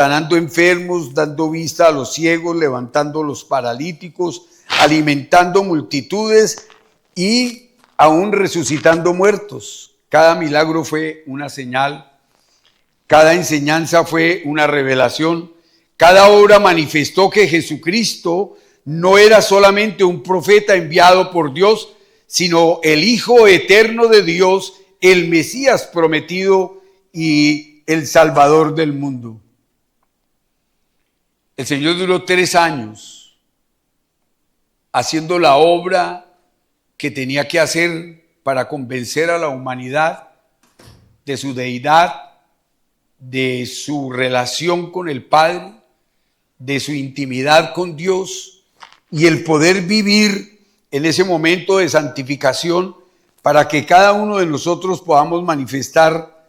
sanando enfermos, dando vista a los ciegos, levantando los paralíticos, alimentando multitudes y aún resucitando muertos. Cada milagro fue una señal, cada enseñanza fue una revelación, cada obra manifestó que Jesucristo no era solamente un profeta enviado por Dios, sino el Hijo eterno de Dios, el Mesías prometido y el Salvador del mundo. El Señor duró 3 años haciendo la obra que tenía que hacer para convencer a la humanidad de su deidad, de su relación con el Padre, de su intimidad con Dios y el poder vivir en ese momento de santificación para que cada uno de nosotros podamos manifestar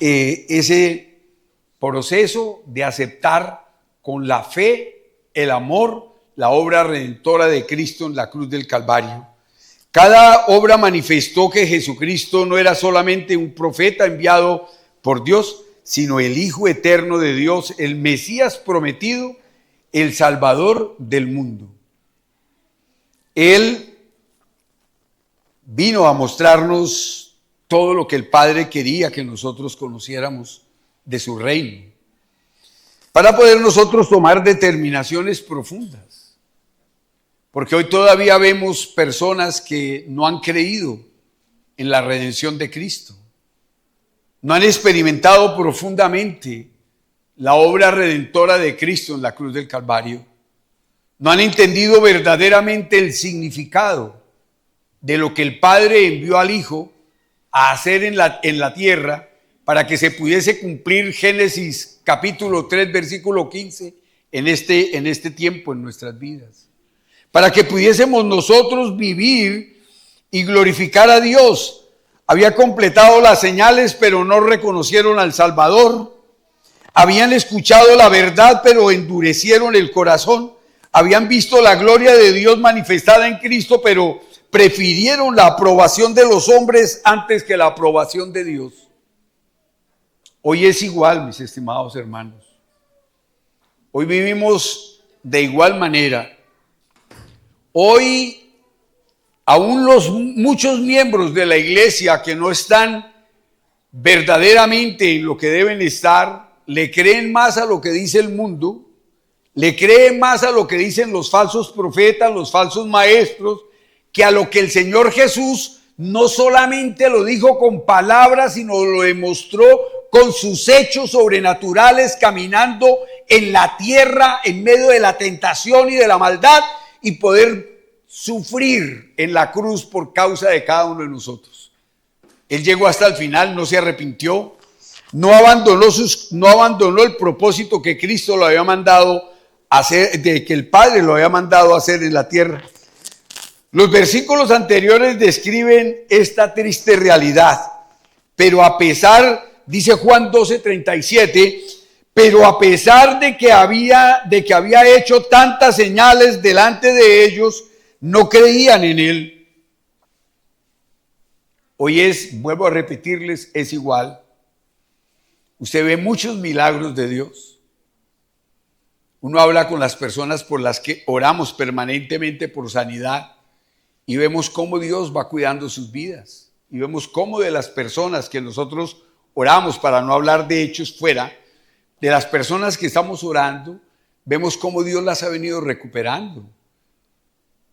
ese proceso de aceptar con la fe, el amor, la obra redentora de Cristo en la cruz del Calvario. Cada obra manifestó que Jesucristo no era solamente un profeta enviado por Dios, sino el Hijo eterno de Dios, el Mesías prometido, el Salvador del mundo. Él vino a mostrarnos todo lo que el Padre quería que nosotros conociéramos de su reino, para poder nosotros tomar determinaciones profundas. Porque hoy todavía vemos personas que no han creído en la redención de Cristo. No han experimentado profundamente la obra redentora de Cristo en la cruz del Calvario. No han entendido verdaderamente el significado de lo que el Padre envió al Hijo a hacer en la tierra para que se pudiese cumplir Génesis capítulo 3, versículo 15 en este tiempo en nuestras vidas. Para que pudiésemos nosotros vivir y glorificar a Dios. Había completado las señales, pero no reconocieron al Salvador. Habían escuchado la verdad, pero endurecieron el corazón. Habían visto la gloria de Dios manifestada en Cristo, pero prefirieron la aprobación de los hombres antes que la aprobación de Dios. Hoy es igual, mis estimados hermanos. Hoy vivimos de igual manera. Hoy, aún muchos miembros de la iglesia que no están verdaderamente en lo que deben estar, le creen más a lo que dice el mundo, le creen más a lo que dicen los falsos profetas, los falsos maestros, que a lo que el Señor Jesús no solamente lo dijo con palabras, sino lo demostró con sus hechos sobrenaturales, caminando en la tierra en medio de la tentación y de la maldad, y poder sufrir en la cruz por causa de cada uno de nosotros. Él llegó hasta el final, no se arrepintió, no abandonó el propósito que Cristo lo había mandado hacer, de que el Padre lo había mandado hacer en la tierra. Los versículos anteriores describen esta triste realidad, pero a pesar, dice Juan 12:37, pero a pesar de que había hecho tantas señales delante de ellos, no creían en él. Hoy vuelvo a repetirles, es igual. Usted ve muchos milagros de Dios. Uno habla con las personas por las que oramos permanentemente por sanidad y vemos cómo Dios va cuidando sus vidas. Y vemos cómo de las personas que nosotros oramos, para no hablar de hechos fuera, de las personas que estamos orando, vemos cómo Dios las ha venido recuperando.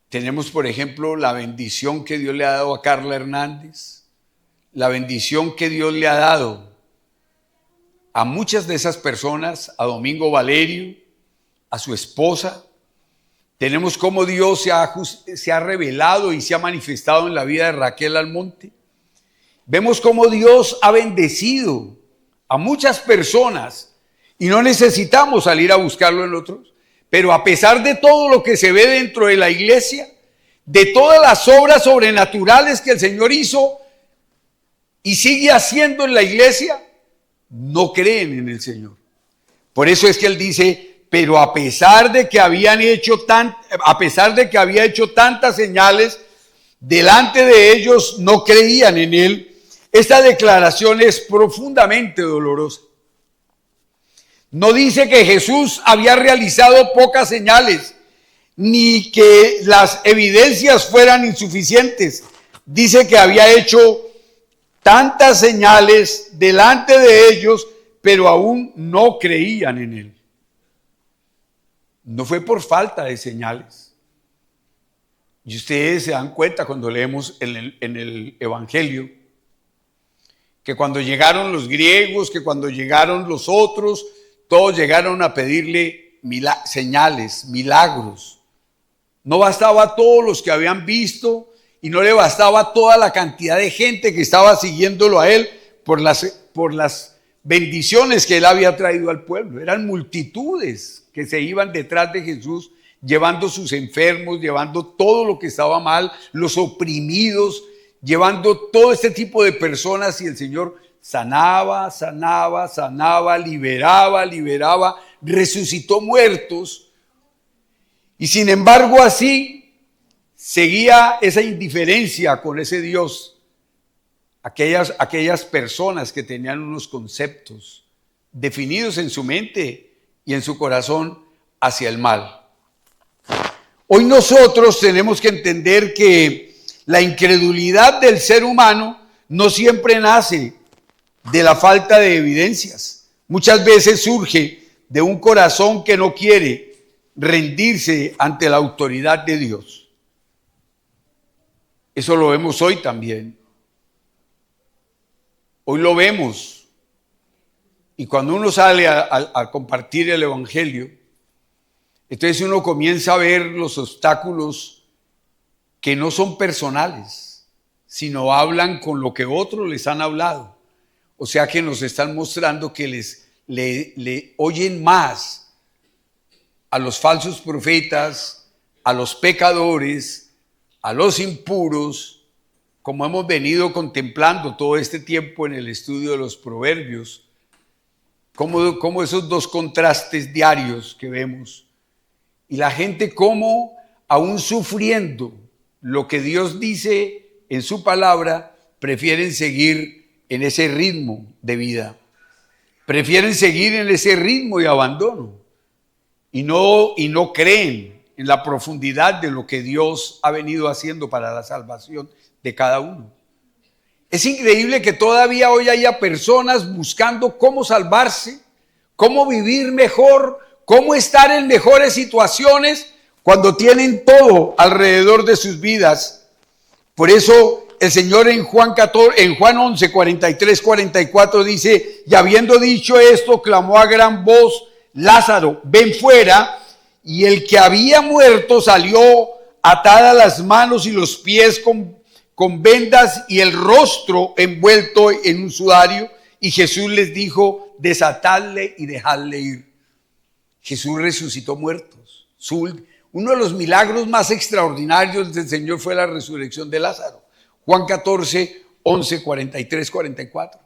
Tenemos, por ejemplo, la bendición que Dios le ha dado a Carla Hernández, la bendición que Dios le ha dado a muchas de esas personas, a Domingo Valerio, a su esposa. Tenemos cómo Dios se ha revelado y se ha manifestado en la vida de Raquel Almonte. Vemos cómo Dios ha bendecido a muchas personas y no necesitamos salir a buscarlo en otros. Pero a pesar de todo lo que se ve dentro de la iglesia, de todas las obras sobrenaturales que el Señor hizo y sigue haciendo en la iglesia, no creen en el Señor. Por eso es que Él dice, pero a pesar de que había hecho tantas señales delante de ellos, no creían en Él. Esta declaración es profundamente dolorosa. No dice que Jesús había realizado pocas señales, ni que las evidencias fueran insuficientes. Dice que había hecho tantas señales delante de ellos, pero aún no creían en él. No fue por falta de señales. Y ustedes se dan cuenta cuando leemos en el Evangelio, que cuando llegaron los griegos, que cuando llegaron los otros, todos llegaron a pedirle señales, milagros. No bastaba todos los que habían visto y no le bastaba toda la cantidad de gente que estaba siguiéndolo a él por las bendiciones que él había traído al pueblo. Eran multitudes que se iban detrás de Jesús, llevando sus enfermos, llevando todo lo que estaba mal, los oprimidos, llevando todo este tipo de personas, y el Señor sanaba, liberaba, resucitó muertos. Y sin embargo así seguía esa indiferencia con ese Dios. Aquellas personas que tenían unos conceptos definidos en su mente y en su corazón hacia el mal. Hoy nosotros tenemos que entender que la incredulidad del ser humano no siempre nace de la falta de evidencias. Muchas veces surge de un corazón que no quiere rendirse ante la autoridad de Dios. Eso lo vemos hoy también. Hoy lo vemos. Y cuando uno sale a compartir el Evangelio, entonces uno comienza a ver los obstáculos que no son personales, sino hablan con lo que otros les han hablado. O sea que nos están mostrando que le oyen más a los falsos profetas, a los pecadores, a los impuros, como hemos venido contemplando todo este tiempo en el estudio de los proverbios, como esos dos contrastes diarios que vemos. Y la gente como aún sufriendo lo que Dios dice en su palabra, prefieren seguir en ese ritmo de vida. Prefieren seguir en ese ritmo de abandono. Y no creen en la profundidad de lo que Dios ha venido haciendo para la salvación de cada uno. Es increíble que todavía hoy haya personas buscando cómo salvarse, cómo vivir mejor, cómo estar en mejores situaciones cuando tienen todo alrededor de sus vidas. Por eso el Señor en Juan 11, 43, 44 dice: y habiendo dicho esto, clamó a gran voz: Lázaro, ven fuera. Y el que había muerto salió, atadas las manos y los pies con vendas y el rostro envuelto en un sudario. Y Jesús les dijo: desatadle y dejadle ir. Jesús resucitó muertos. Uno de los milagros más extraordinarios del Señor fue la resurrección de Lázaro. Juan 14, 11, 43, 44.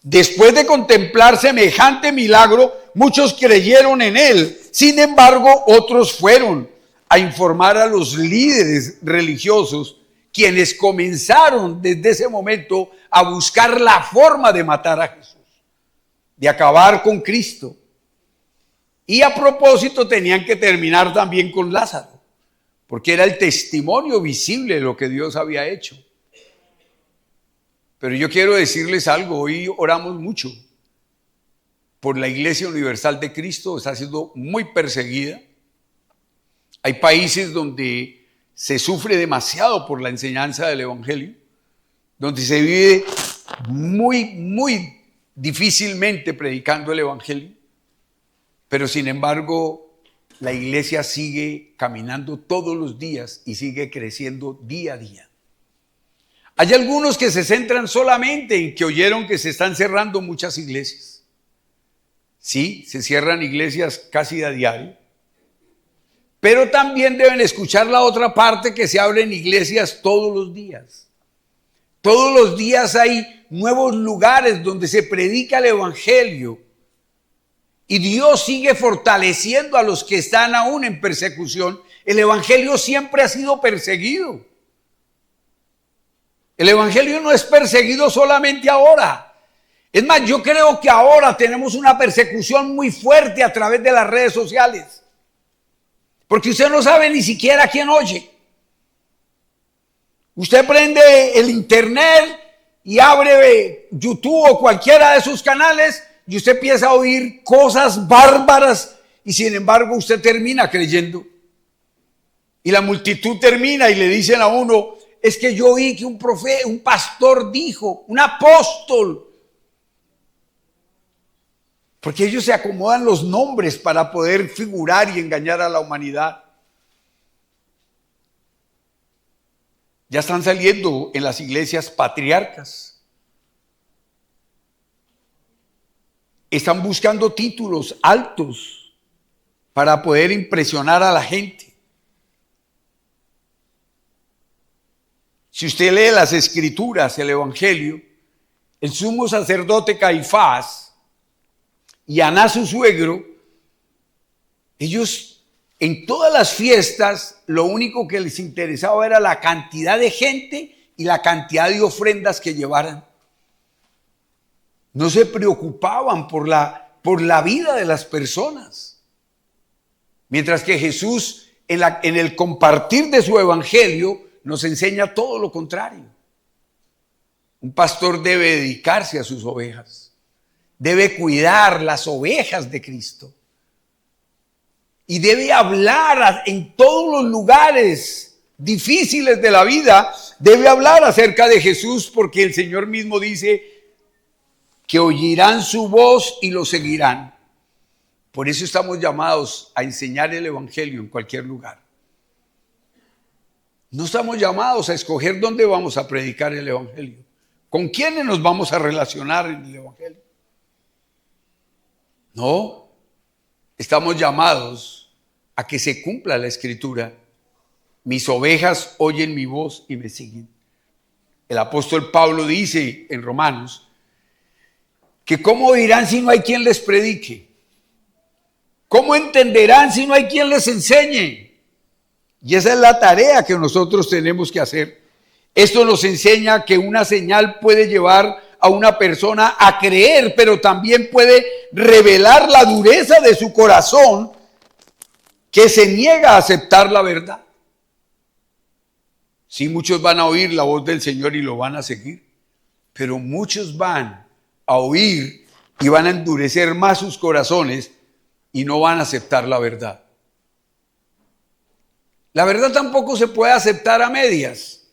Después de contemplar semejante milagro, muchos creyeron en él. Sin embargo, otros fueron a informar a los líderes religiosos, quienes comenzaron desde ese momento a buscar la forma de matar a Jesús, de acabar con Cristo. Y a propósito tenían que terminar también con Lázaro, porque era el testimonio visible de lo que Dios había hecho. Pero yo quiero decirles algo: hoy oramos mucho por la Iglesia Universal de Cristo. Está siendo muy perseguida. Hay países donde se sufre demasiado por la enseñanza del Evangelio, donde se vive muy difícilmente predicando el Evangelio. Pero sin embargo, la iglesia sigue caminando todos los días y sigue creciendo día a día. Hay algunos que se centran solamente en que oyeron que se están cerrando muchas iglesias. Sí, se cierran iglesias casi a diario. Pero también deben escuchar la otra parte, que se abren iglesias todos los días. Todos los días hay nuevos lugares donde se predica el Evangelio. Y Dios sigue fortaleciendo a los que están aún en persecución. El Evangelio siempre ha sido perseguido. El Evangelio no es perseguido solamente ahora. Es más, yo creo que ahora tenemos una persecución muy fuerte a través de las redes sociales. Porque usted no sabe ni siquiera a quién oye. Usted prende el internet y abre YouTube o cualquiera de sus canales y usted empieza a oír cosas bárbaras y sin embargo usted termina creyendo. Y la multitud termina y le dicen a uno, es que yo oí que un profeta, un pastor dijo, un apóstol. Porque ellos se acomodan los nombres para poder figurar y engañar a la humanidad. Ya están saliendo en las iglesias patriarcas. Están buscando títulos altos para poder impresionar a la gente. Si usted lee las Escrituras, el Evangelio, el sumo sacerdote Caifás y Anás su suegro, ellos en todas las fiestas lo único que les interesaba era la cantidad de gente y la cantidad de ofrendas que llevaran. No se preocupaban por la vida de las personas. Mientras que Jesús en el compartir de su evangelio nos enseña todo lo contrario. Un pastor debe dedicarse a sus ovejas. Debe cuidar las ovejas de Cristo. Y debe hablar en todos los lugares difíciles de la vida. Debe hablar acerca de Jesús porque el Señor mismo dice que oirán su voz y lo seguirán. Por eso estamos llamados a enseñar el evangelio en cualquier lugar. No estamos llamados a escoger dónde vamos a predicar el evangelio. ¿Con quiénes nos vamos a relacionar en el evangelio? No, estamos llamados a que se cumpla la escritura. Mis ovejas oyen mi voz y me siguen. El apóstol Pablo dice en Romanos que ¿cómo oirán si no hay quien les predique? ¿Cómo entenderán si no hay quien les enseñe? Y esa es la tarea que nosotros tenemos que hacer. Esto nos enseña que una señal puede llevar a una persona a creer, pero también puede revelar la dureza de su corazón que se niega a aceptar la verdad. Sí, muchos van a oír la voz del Señor y lo van a seguir, pero muchos van a oír y van a endurecer más sus corazones y no van a aceptar la verdad. La verdad tampoco se puede aceptar a medias.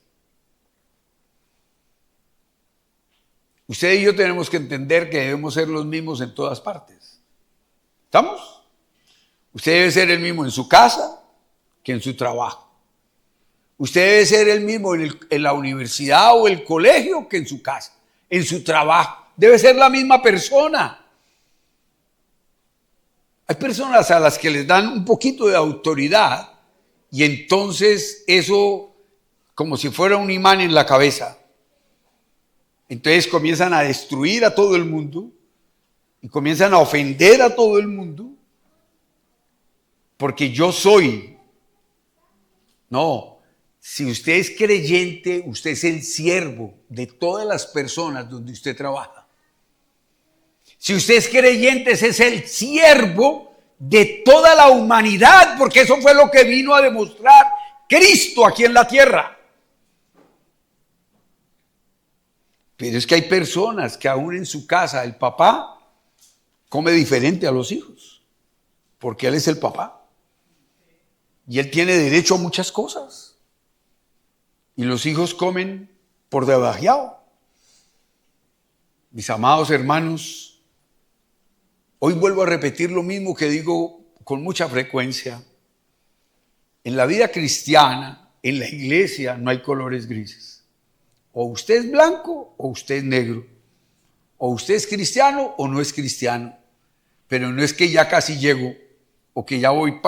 Usted y yo tenemos que entender que debemos ser los mismos en todas partes. ¿Estamos? Usted debe ser el mismo en su casa que en su trabajo. Usted debe ser el mismo en la universidad o el colegio que en su casa, en su trabajo. Debe ser la misma persona. Hay personas a las que les dan un poquito de autoridad y entonces eso como si fuera un imán en la cabeza. Entonces comienzan a destruir a todo el mundo y comienzan a ofender a todo el mundo porque yo soy. No, si usted es creyente, usted es el siervo de todas las personas donde usted trabaja. Si usted es creyente, ese es el siervo de toda la humanidad, porque eso fue lo que vino a demostrar Cristo aquí en la tierra. Pero es que hay personas que aún en su casa el papá come diferente a los hijos, porque él es el papá. Y él tiene derecho a muchas cosas. Y los hijos comen por debajeado. Mis amados hermanos, hoy vuelvo a repetir lo mismo que digo con mucha frecuencia. En la vida cristiana, en la iglesia, no hay colores grises. O usted es blanco o usted es negro. O usted es cristiano o no es cristiano. Pero no es que ya casi llego o que ya voy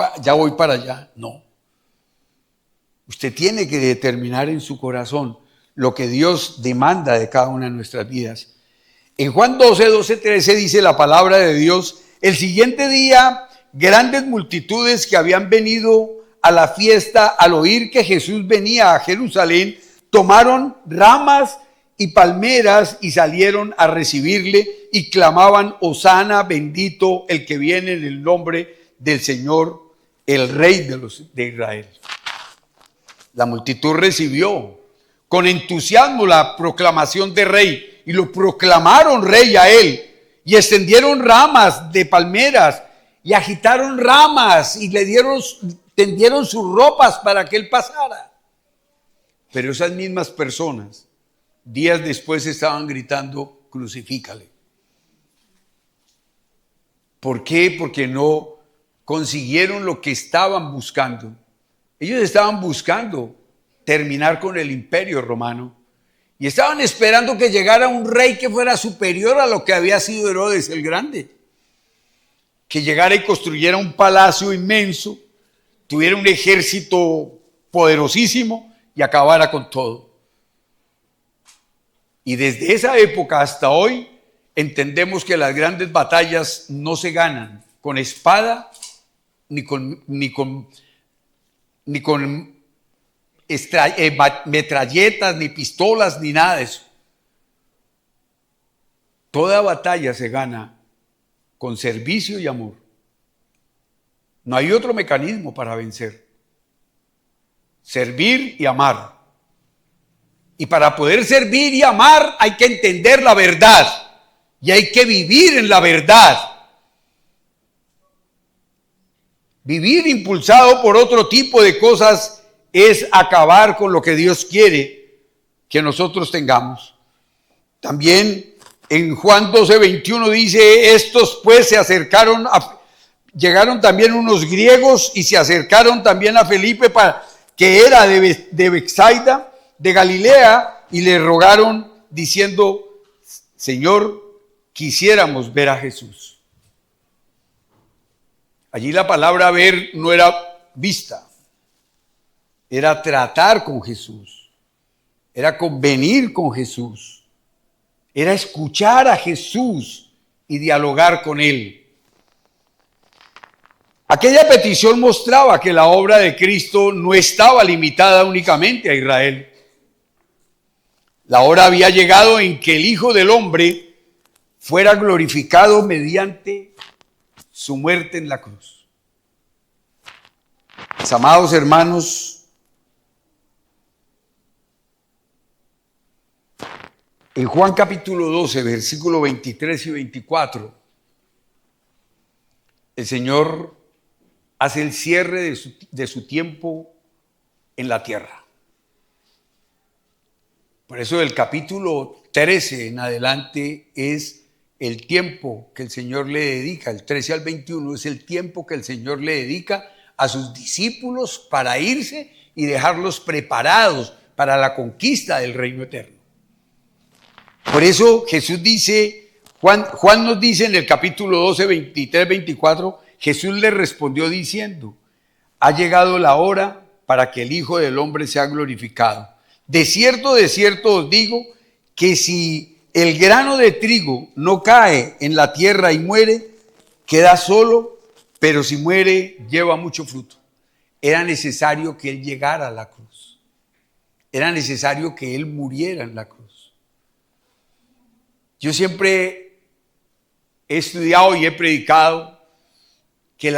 para allá. No. Usted tiene que determinar en su corazón lo que Dios demanda de cada una de nuestras vidas. En Juan 12:13 dice la palabra de Dios: el siguiente día, grandes multitudes que habían venido a la fiesta al oír que Jesús venía a Jerusalén, tomaron ramas y palmeras y salieron a recibirle y clamaban: Hosana, bendito el que viene en el nombre del Señor, el Rey de Israel. La multitud recibió con entusiasmo la proclamación de rey y lo proclamaron rey a él, y extendieron ramas de palmeras y agitaron ramas y tendieron sus ropas para que él pasara. Pero esas mismas personas días después estaban gritando: crucifícale. ¿Por qué? Porque no consiguieron lo que estaban buscando. Ellos estaban buscando terminar con el imperio romano y estaban esperando que llegara un rey que fuera superior a lo que había sido Herodes el Grande, que llegara y construyera un palacio inmenso, tuviera un ejército poderosísimo y acabara con todo. Y desde esa época hasta hoy entendemos que las grandes batallas no se ganan con espada, ni con metralletas, ni pistolas, ni nada de eso. Toda batalla se gana con servicio y amor. No hay otro mecanismo para vencer. Servir y amar. Y para poder servir y amar hay que entender la verdad. Y hay que vivir en la verdad. Vivir impulsado por otro tipo de cosas es acabar con lo que Dios quiere que nosotros tengamos. También en Juan 12:21 dice: estos pues llegaron también unos griegos y se acercaron también a Felipe, que era de Betsaida, de Galilea, y le rogaron diciendo: Señor, quisiéramos ver a Jesús. Allí la palabra ver no era vista, era tratar con Jesús, era convenir con Jesús, era escuchar a Jesús y dialogar con él. Aquella petición mostraba que la obra de Cristo no estaba limitada únicamente a Israel. La hora había llegado en que el Hijo del Hombre fuera glorificado mediante su muerte en la cruz. Mis amados hermanos, en Juan capítulo 12, versículo 23 y 24, el Señor hace el cierre de su tiempo en la tierra. Por eso el capítulo 13 en adelante es el tiempo que el Señor le dedica, el 13 al 21 es el tiempo que el Señor le dedica a sus discípulos para irse y dejarlos preparados para la conquista del reino eterno. Por eso Jesús dice, Juan nos dice en el capítulo 12, 23, 24, Jesús le respondió diciendo: ha llegado la hora para que el Hijo del Hombre sea glorificado. De cierto os digo que si el grano de trigo no cae en la tierra y muere, queda solo, pero si muere, lleva mucho fruto. Era necesario que Él llegara a la cruz. Era necesario que Él muriera en la cruz. Yo siempre he estudiado y he predicado que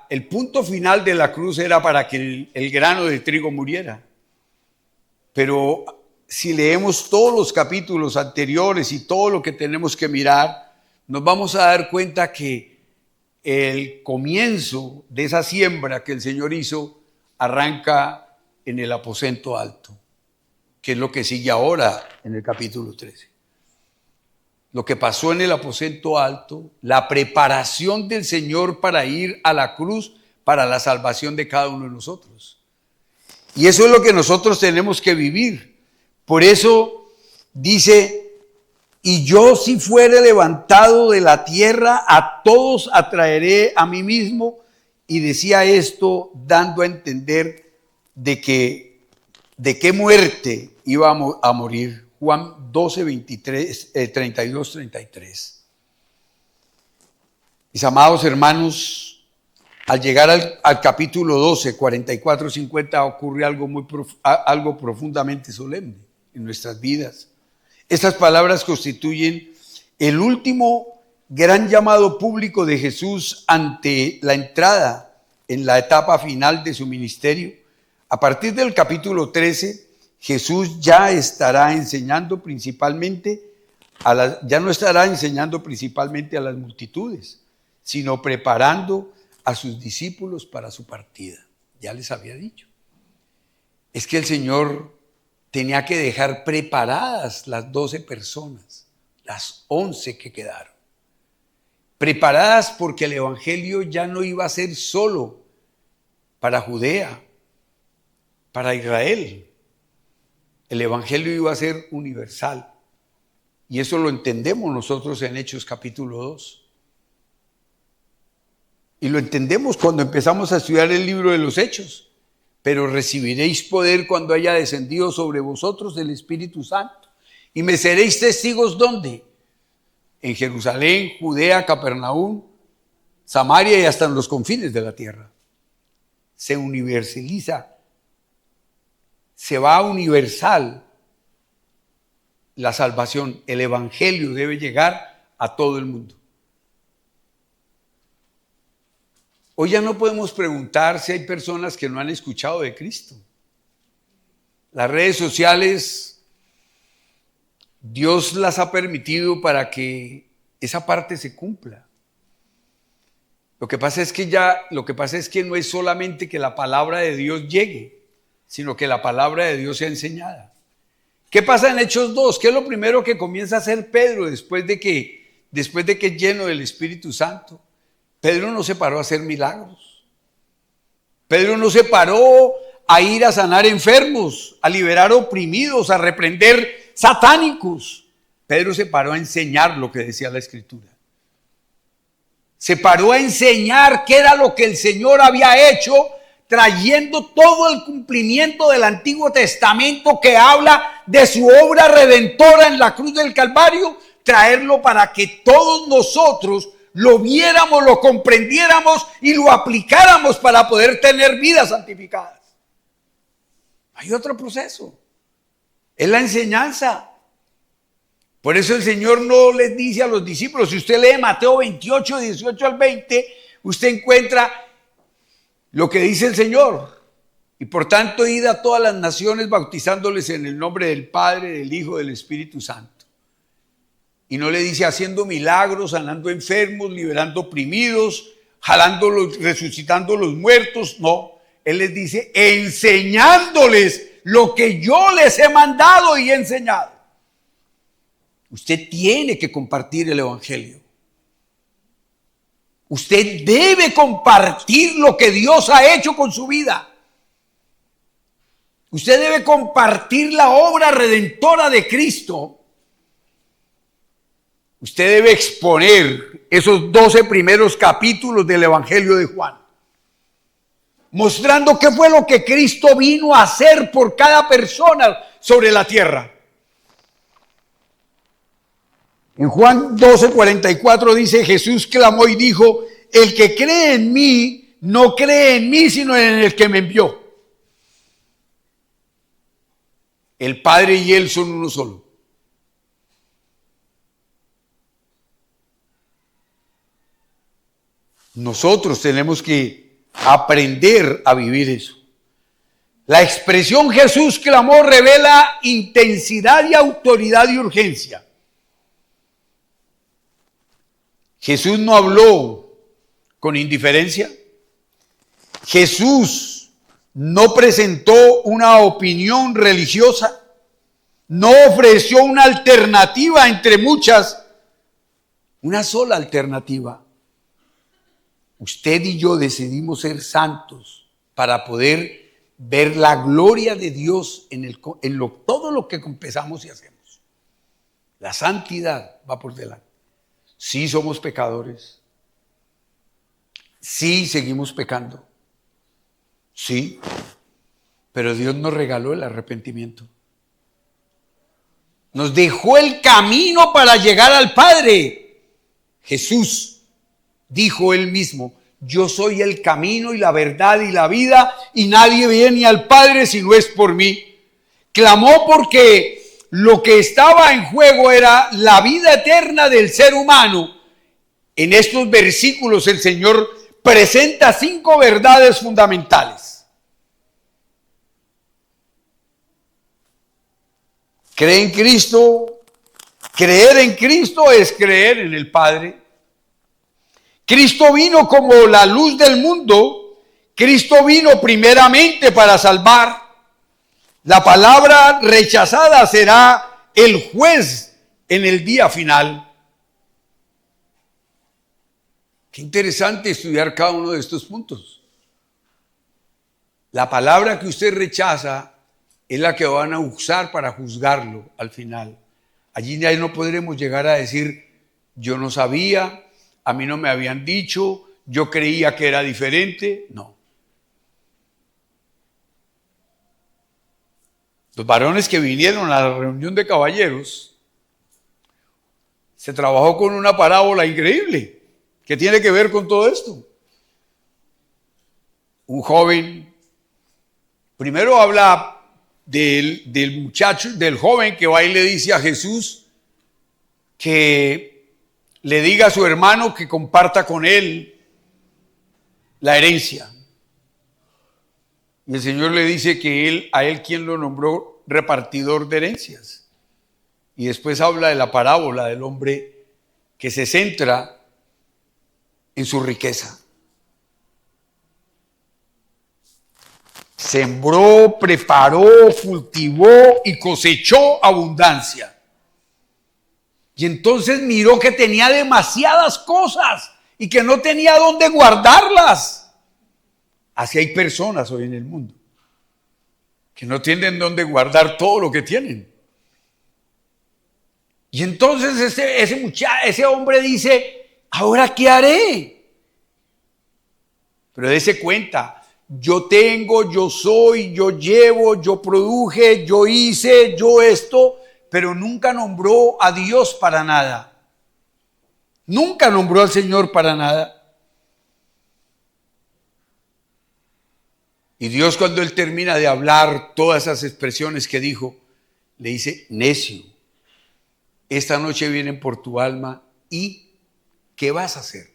el punto final de la cruz era para que el grano de trigo muriera. Pero si leemos todos los capítulos anteriores y todo lo que tenemos que mirar, nos vamos a dar cuenta que el comienzo de esa siembra que el Señor hizo arranca en el aposento alto, que es lo que sigue ahora en el capítulo 13. Lo que pasó en el aposento alto, la preparación del Señor para ir a la cruz para la salvación de cada uno de nosotros. Y eso es lo que nosotros tenemos que vivir. Por eso dice: y yo, si fuere levantado de la tierra, a todos atraeré a mí mismo. Y decía esto dando a entender de qué muerte iba a morir. Juan 12, 32, 33. Mis amados hermanos, al llegar al capítulo 12, 44, 50, ocurre algo profundamente solemne en nuestras vidas. Estas palabras constituyen el último gran llamado público de Jesús ante la entrada en la etapa final de su ministerio. A partir del capítulo 13, Jesús ya estará enseñando principalmente ya no estará enseñando principalmente a las multitudes, sino preparando a sus discípulos para su partida. Ya les había dicho. Es que el Señor tenía que dejar preparadas las 12 personas, las 11 que quedaron. Preparadas porque el Evangelio ya no iba a ser solo para Judea, para Israel. El Evangelio iba a ser universal. Y eso lo entendemos nosotros en Hechos capítulo 2. Y lo entendemos cuando empezamos a estudiar el libro de los Hechos. Pero recibiréis poder cuando haya descendido sobre vosotros el Espíritu Santo. Y me seréis testigos, ¿dónde? En Jerusalén, Judea, Capernaum, Samaria y hasta en los confines de la tierra. Se universaliza, se va universal la salvación. El Evangelio debe llegar a todo el mundo. Hoy ya no podemos preguntar si hay personas que no han escuchado de Cristo. Las redes sociales, Dios las ha permitido para que esa parte se cumpla. Lo que pasa es que no es solamente que la palabra de Dios llegue, sino que la palabra de Dios sea enseñada. ¿Qué pasa en Hechos 2? ¿Qué es lo primero que comienza a hacer Pedro después de que es lleno del Espíritu Santo? Pedro no se paró a hacer milagros. Pedro no se paró a ir a sanar enfermos, a liberar oprimidos, a reprender satánicos. Pedro se paró a enseñar lo que decía la Escritura. Se paró a enseñar qué era lo que el Señor había hecho, trayendo todo el cumplimiento del Antiguo Testamento que habla de su obra redentora en la cruz del Calvario, traerlo para que todos nosotros lo viéramos, lo comprendiéramos y lo aplicáramos para poder tener vidas santificadas. Hay otro proceso, es la enseñanza. Por eso el Señor no les dice a los discípulos, si usted lee Mateo 28, 18 al 20, usted encuentra lo que dice el Señor. Y por tanto, id a todas las naciones bautizándoles en el nombre del Padre, del Hijo, del Espíritu Santo. Y no le dice haciendo milagros, sanando enfermos, liberando oprimidos, resucitando los muertos. No, Él les dice enseñándoles lo que yo les he mandado y he enseñado. Usted tiene que compartir el Evangelio. Usted debe compartir lo que Dios ha hecho con su vida. Usted debe compartir la obra redentora de Cristo. Usted debe exponer esos 12 primeros capítulos del Evangelio de Juan, mostrando qué fue lo que Cristo vino a hacer por cada persona sobre la tierra. En Juan 12:44 dice, Jesús clamó y dijo, el que cree en mí, no cree en mí, sino en el que me envió. El Padre y Él son uno solo. Nosotros tenemos que aprender a vivir eso. La expresión Jesús clamó revela intensidad y autoridad y urgencia. Jesús no habló con indiferencia. Jesús no presentó una opinión religiosa. No ofreció una alternativa entre muchas. Una sola alternativa. Usted y yo decidimos ser santos para poder ver la gloria de Dios en todo lo que empezamos y hacemos. La santidad va por delante. Sí somos pecadores. Sí seguimos pecando. Sí. Pero Dios nos regaló el arrepentimiento. Nos dejó el camino para llegar al Padre. Jesús dijo él mismo, yo soy el camino y la verdad y la vida y nadie viene al Padre si no es por mí. Clamó porque lo que estaba en juego era la vida eterna del ser humano. En estos versículos el Señor presenta 5 verdades fundamentales. Cree en Cristo. Creer en Cristo es creer en el Padre. Cristo vino como la luz del mundo. Cristo vino primeramente para salvar. La palabra rechazada será el juez en el día final. Qué interesante estudiar cada uno de estos puntos. La palabra que usted rechaza es la que van a usar para juzgarlo al final. Allí ya no podremos llegar a decir, yo no sabía, a mí no me habían dicho, yo creía que era diferente. No. Los varones que vinieron a la reunión de caballeros, se trabajó con una parábola increíble que tiene que ver con todo esto. Un joven, primero habla del muchacho, del joven que va y le dice a Jesús que le diga a su hermano que comparta con él la herencia. Y el Señor le dice que a él quien lo nombró repartidor de herencias. Y después habla de la parábola del hombre que se centra en su riqueza. Sembró, preparó, cultivó y cosechó abundancia. Y entonces miró que tenía demasiadas cosas y que no tenía dónde guardarlas. Así hay personas hoy en el mundo que no tienen dónde guardar todo lo que tienen. Y entonces ese hombre dice, ¿ahora qué haré? Pero dése cuenta, yo tengo, yo soy, yo llevo, yo produje, yo hice, yo esto, pero nunca nombró a Dios para nada. Nunca nombró al Señor para nada. Y Dios, cuando él termina de hablar todas esas expresiones que dijo, le dice, necio, esta noche vienen por tu alma y ¿qué vas a hacer?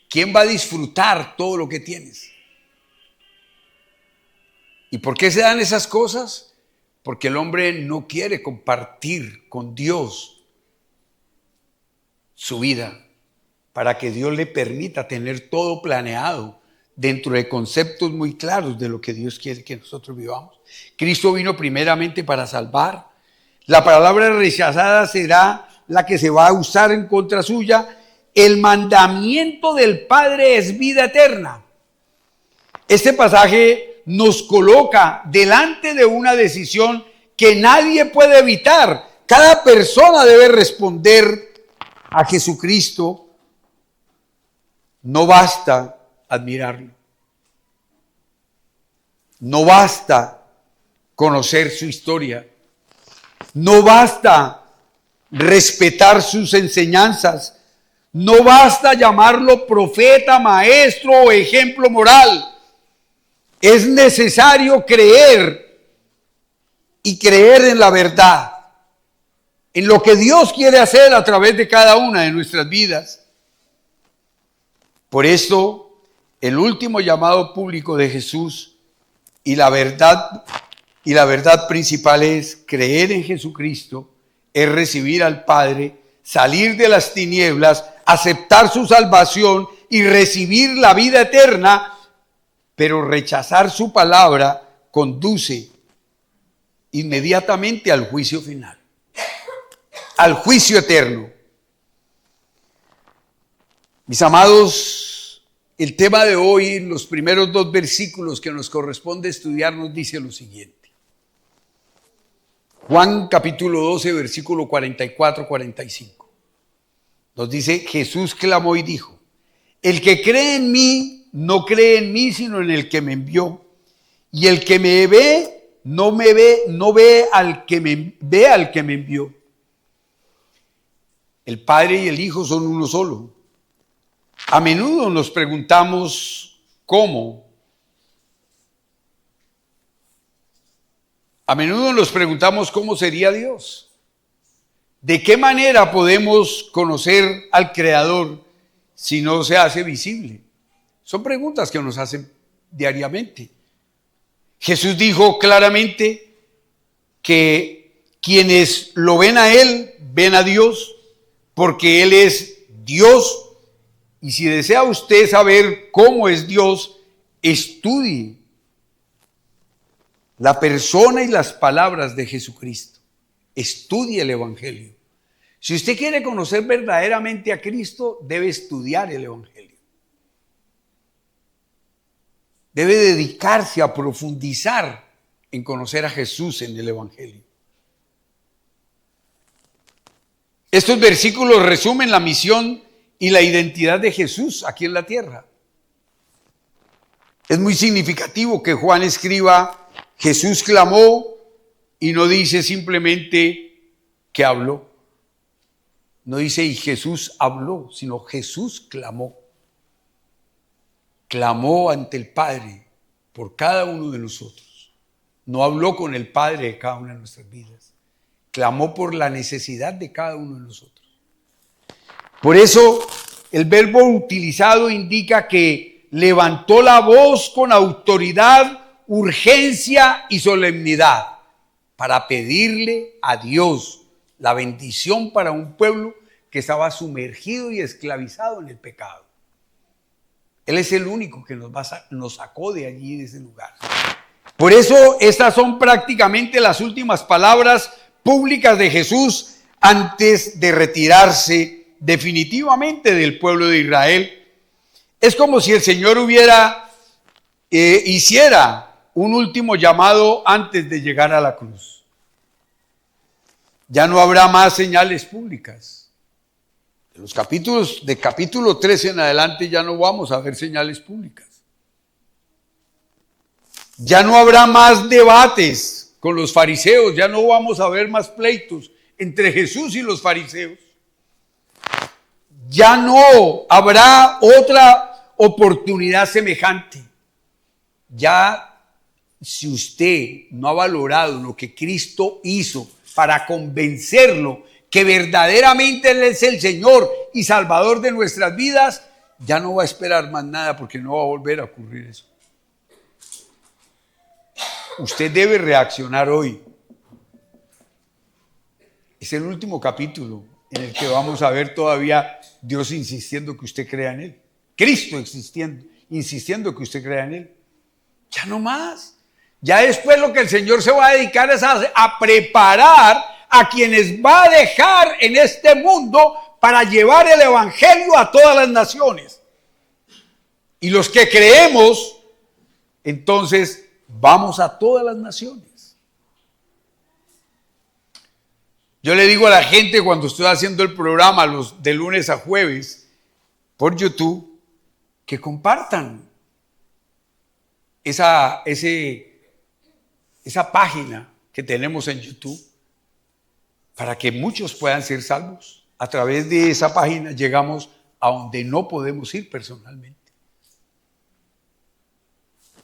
¿Quién va a disfrutar todo lo que tienes? ¿Y por qué se dan esas cosas? Porque el hombre no quiere compartir con Dios su vida para que Dios le permita tener todo planeado dentro de conceptos muy claros de lo que Dios quiere que nosotros vivamos. Cristo vino primeramente para salvar. La palabra rechazada será la que se va a usar en contra suya. El mandamiento del Padre es vida eterna. Este pasaje nos coloca delante de una decisión que nadie puede evitar. Cada persona debe responder a Jesucristo. No basta admirarlo. No basta conocer su historia. No basta respetar sus enseñanzas. No basta llamarlo profeta, maestro o ejemplo moral. Es necesario creer y creer en la verdad, en lo que Dios quiere hacer a través de cada una de nuestras vidas. Por esto, el último llamado público de Jesús y la verdad principal es creer en Jesucristo, es recibir al Padre, salir de las tinieblas, aceptar su salvación y recibir la vida eterna, pero rechazar su palabra conduce inmediatamente al juicio final, al juicio eterno. Mis amados, el tema de hoy, los primeros 2 versículos que nos corresponde estudiar, nos dice lo siguiente. Juan capítulo 12, versículo 44-45. Nos dice, Jesús clamó y dijo, el que cree en mí, no cree en mí, sino en el que me envió. Y el que me ve, no ve al que me envió. El Padre y el Hijo son uno solo. A menudo nos preguntamos cómo. A menudo nos preguntamos cómo sería Dios. ¿De qué manera podemos conocer al Creador si no se hace visible? Son preguntas que nos hacen diariamente. Jesús dijo claramente que quienes lo ven a Él, ven a Dios, porque Él es Dios. Y si desea usted saber cómo es Dios, estudie la persona y las palabras de Jesucristo. Estudie el Evangelio. Si usted quiere conocer verdaderamente a Cristo, debe estudiar el Evangelio. Debe dedicarse a profundizar en conocer a Jesús en el Evangelio. Estos versículos resumen la misión y la identidad de Jesús aquí en la tierra. Es muy significativo que Juan escriba: Jesús clamó, y no dice simplemente que habló. No dice y Jesús habló, sino Jesús clamó. Clamó ante el Padre por cada uno de nosotros. No habló con el Padre de cada una de nuestras vidas. Clamó por la necesidad de cada uno de nosotros. Por eso el verbo utilizado indica que levantó la voz con autoridad, urgencia y solemnidad para pedirle a Dios la bendición para un pueblo que estaba sumergido y esclavizado en el pecado. Él es el único que nos sacó de allí, de ese lugar. Por eso estas son prácticamente las últimas palabras públicas de Jesús antes de retirarse definitivamente del pueblo de Israel. Es como si el Señor hiciera un último llamado antes de llegar a la cruz. Ya no habrá más señales públicas. En los capítulo 13 en adelante ya no vamos a ver señales públicas. Ya no habrá más debates con los fariseos, ya no vamos a ver más pleitos entre Jesús y los fariseos. Ya no habrá otra oportunidad semejante. Ya, si usted no ha valorado lo que Cristo hizo para convencerlo que verdaderamente Él es el Señor y Salvador de nuestras vidas, ya no va a esperar más nada, porque no va a volver a ocurrir eso. Usted debe reaccionar hoy. Es el último capítulo en el que vamos a ver todavía Dios insistiendo que usted crea en Él. Cristo insistiendo que usted crea en Él. Ya no más. Ya después lo que el Señor se va a dedicar es a preparar a quienes va a dejar en este mundo para llevar el Evangelio a todas las naciones. Y los que creemos, entonces vamos a todas las naciones. Yo le digo a la gente cuando estoy haciendo el programa de lunes a jueves por YouTube, que compartan esa página que tenemos en YouTube para que muchos puedan ser salvos. A través de esa página llegamos a donde no podemos ir personalmente.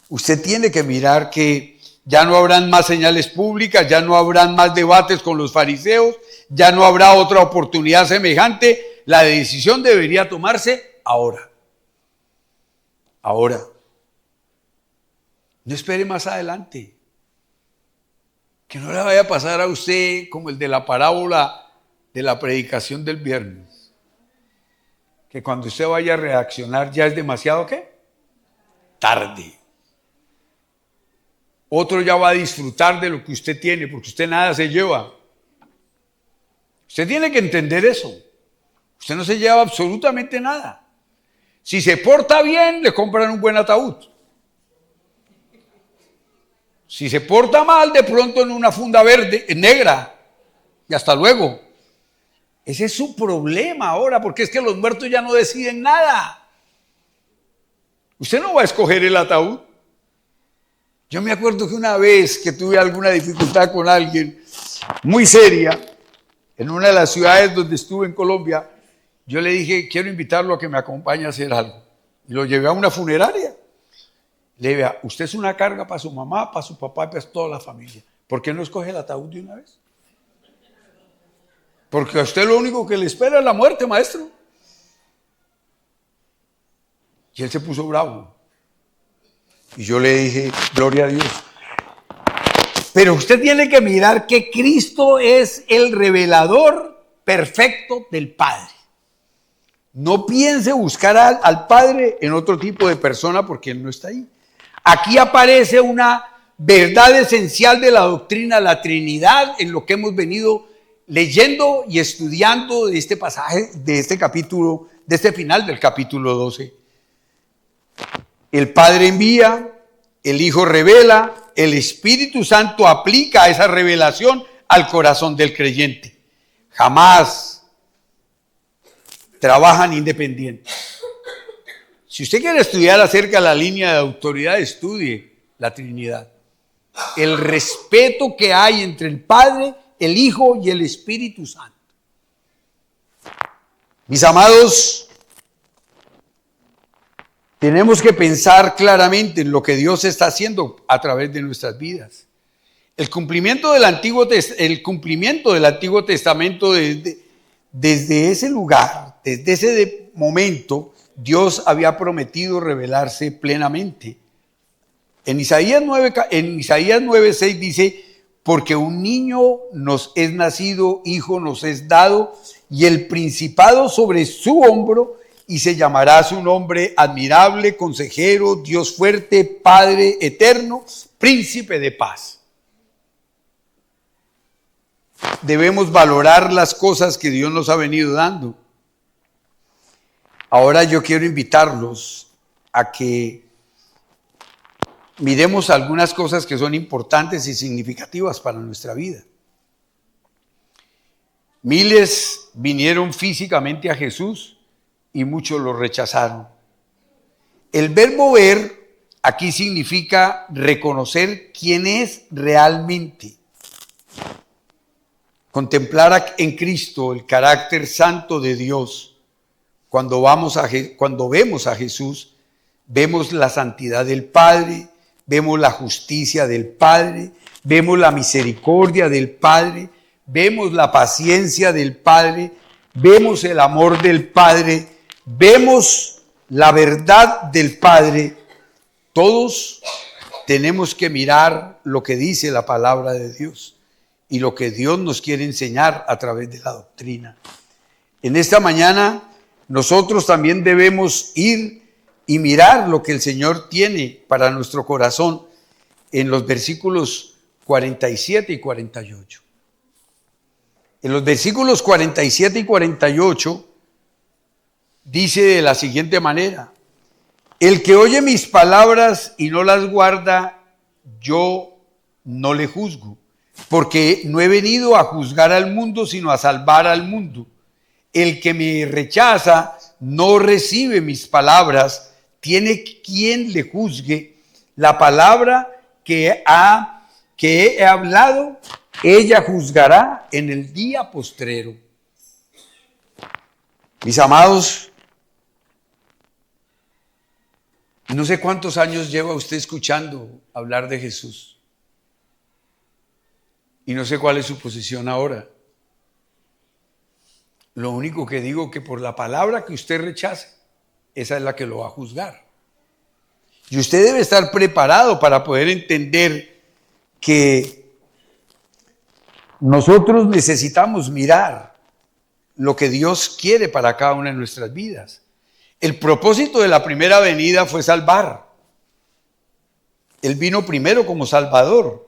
Usted tiene que mirar que ya no habrán más señales públicas, ya no habrán más debates con los fariseos, ya no habrá otra oportunidad semejante. La decisión debería tomarse ahora. Ahora. No espere más adelante. Que no le vaya a pasar a usted como el de la parábola de la predicación del viernes. Que cuando usted vaya a reaccionar ya es demasiado, ¿qué? Tarde. Otro ya va a disfrutar de lo que usted tiene, porque usted nada se lleva. Usted tiene que entender eso. Usted no se lleva absolutamente nada. Si se porta bien, le compran un buen ataúd. Si se porta mal, de pronto en una funda verde, negra. Y hasta luego. Ese es su problema ahora, porque es que los muertos ya no deciden nada. Usted no va a escoger el ataúd. Yo me acuerdo que una vez que tuve alguna dificultad con alguien muy seria, en una de las ciudades donde estuve en Colombia, yo le dije, quiero invitarlo a que me acompañe a hacer algo. Y lo llevé a una funeraria. Le dije, usted es una carga para su mamá, para su papá y para toda la familia. ¿Por qué no escoge el ataúd de una vez? Porque a usted lo único que le espera es la muerte, maestro. Y él se puso bravo. Y yo le dije, gloria a Dios. Pero usted tiene que mirar que Cristo es el revelador perfecto del Padre. No piense buscar al Padre en otro tipo de persona porque Él no está ahí. Aquí aparece una verdad esencial de la doctrina, la Trinidad, en lo que hemos venido leyendo y estudiando de este pasaje, de este capítulo, de este final del capítulo 12. El Padre envía, el Hijo revela, el Espíritu Santo aplica esa revelación al corazón del creyente. Jamás trabajan independientes. Si usted quiere estudiar acerca de la línea de autoridad, estudie la Trinidad. El respeto que hay entre el Padre, el Hijo y el Espíritu Santo. Mis amados, tenemos que pensar claramente en lo que Dios está haciendo a través de nuestras vidas. El cumplimiento del Antiguo Testamento desde ese lugar, desde ese momento, Dios había prometido revelarse plenamente. En Isaías 9:6 dice, porque un niño nos es nacido, hijo nos es dado, y el principado sobre su hombro, y se llamará su nombre admirable, consejero, Dios fuerte, Padre eterno, príncipe de paz. Debemos valorar las cosas que Dios nos ha venido dando. Ahora yo quiero invitarlos a que miremos algunas cosas que son importantes y significativas para nuestra vida. Miles vinieron físicamente a Jesús y muchos lo rechazaron. El verbo ver aquí significa reconocer quién es realmente. Contemplar en Cristo el carácter santo de Dios. Cuando vemos a Jesús, vemos la santidad del Padre, vemos la justicia del Padre, vemos la misericordia del Padre, vemos la paciencia del Padre, vemos el amor del Padre, vemos la verdad del Padre. Todos tenemos que mirar lo que dice la palabra de Dios y lo que Dios nos quiere enseñar a través de la doctrina. En esta mañana nosotros también debemos ir y mirar lo que el Señor tiene para nuestro corazón en los versículos 47 y 48. En los versículos 47 y 48 dice de la siguiente manera: el que oye mis palabras y no las guarda, yo no le juzgo, porque no he venido a juzgar al mundo, sino a salvar al mundo. El que me rechaza no recibe mis palabras, tiene quien le juzgue. La palabra que he hablado, ella juzgará en el día postrero. Mis amados, no sé cuántos años lleva usted escuchando hablar de Jesús. Y no sé cuál es su posición ahora. Lo único que digo es que por la palabra que usted rechace, esa es la que lo va a juzgar. Y usted debe estar preparado para poder entender que nosotros necesitamos mirar lo que Dios quiere para cada una de nuestras vidas. El propósito de la primera venida fue salvar. Él vino primero como Salvador,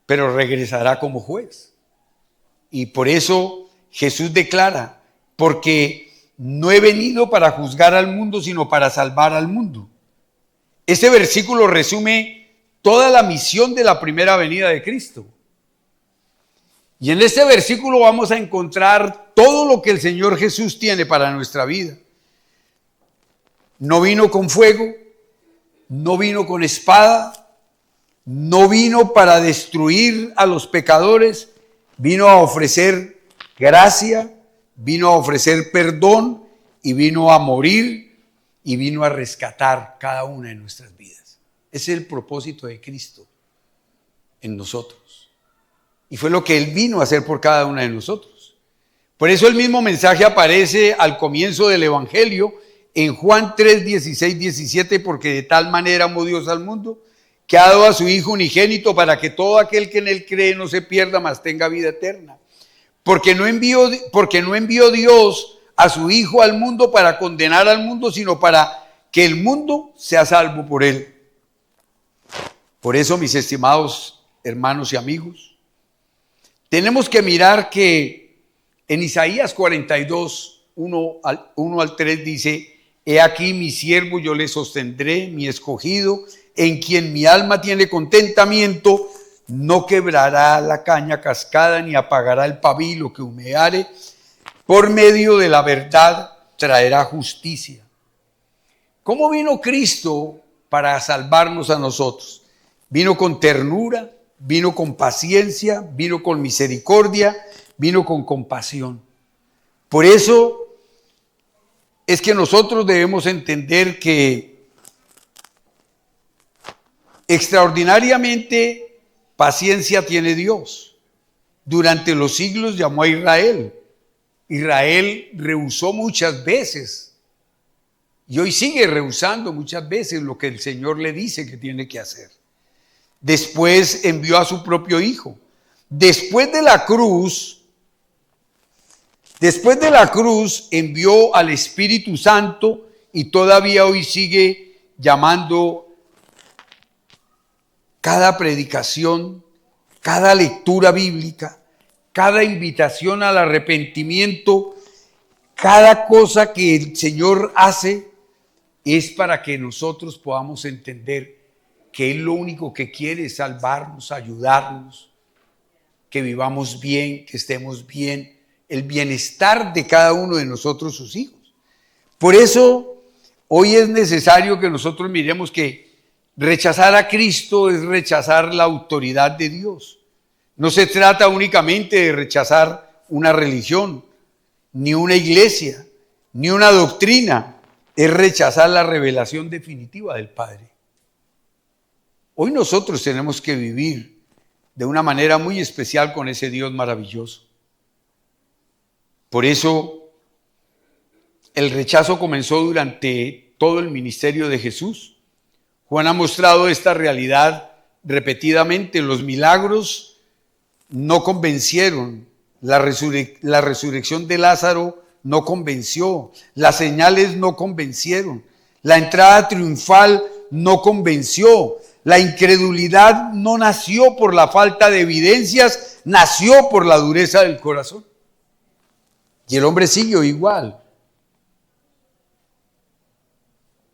pero regresará como juez. Y por eso Jesús declara, porque no he venido para juzgar al mundo, sino para salvar al mundo. Este versículo resume toda la misión de la primera venida de Cristo. Y en este versículo vamos a encontrar todo lo que el Señor Jesús tiene para nuestra vida. No vino con fuego, no vino con espada, no vino para destruir a los pecadores, vino a ofrecer gracia, vino a ofrecer perdón y vino a morir y vino a rescatar cada una de nuestras vidas. Ese es el propósito de Cristo en nosotros. Y fue lo que Él vino a hacer por cada una de nosotros. Por eso el mismo mensaje aparece al comienzo del Evangelio en Juan 3, 16, 17, porque de tal manera amó Dios al mundo, que ha dado a su Hijo unigénito para que todo aquel que en Él cree no se pierda, mas tenga vida eterna. Porque no envió Dios a su Hijo al mundo para condenar al mundo, sino para que el mundo sea salvo por Él. Por eso, mis estimados hermanos y amigos, tenemos que mirar que en Isaías 42, 1 al 3 dice: he aquí mi siervo, yo le sostendré, mi escogido, en quien mi alma tiene contentamiento, no quebrará la caña cascada, ni apagará el pabilo que humeare, por medio de la verdad traerá justicia. ¿Cómo vino Cristo para salvarnos a nosotros? Vino con ternura, vino con paciencia, vino con misericordia, vino con compasión. Por eso es que nosotros debemos entender que extraordinariamente paciencia tiene Dios. Durante los siglos llamó a Israel. Israel rehusó muchas veces y hoy sigue rehusando muchas veces lo que el Señor le dice que tiene que hacer. Después envió a su propio Hijo. Después de la cruz envió al Espíritu Santo y todavía hoy sigue llamando cada predicación, cada lectura bíblica, cada invitación al arrepentimiento, cada cosa que el Señor hace es para que nosotros podamos entender que Él lo único que quiere es salvarnos, ayudarnos, que vivamos bien, que estemos bien, el bienestar de cada uno de nosotros, sus hijos. Por eso, hoy es necesario que nosotros miremos que rechazar a Cristo es rechazar la autoridad de Dios. No se trata únicamente de rechazar una religión, ni una iglesia, ni una doctrina. Es rechazar la revelación definitiva del Padre. Hoy nosotros tenemos que vivir de una manera muy especial con ese Dios maravilloso. Por eso el rechazo comenzó durante todo el ministerio de Jesús. Juan ha mostrado esta realidad repetidamente. Los milagros no convencieron, la resurrección de Lázaro no convenció, las señales no convencieron, la entrada triunfal no convenció, la incredulidad no nació por la falta de evidencias, nació por la dureza del corazón. Y el hombre siguió igual.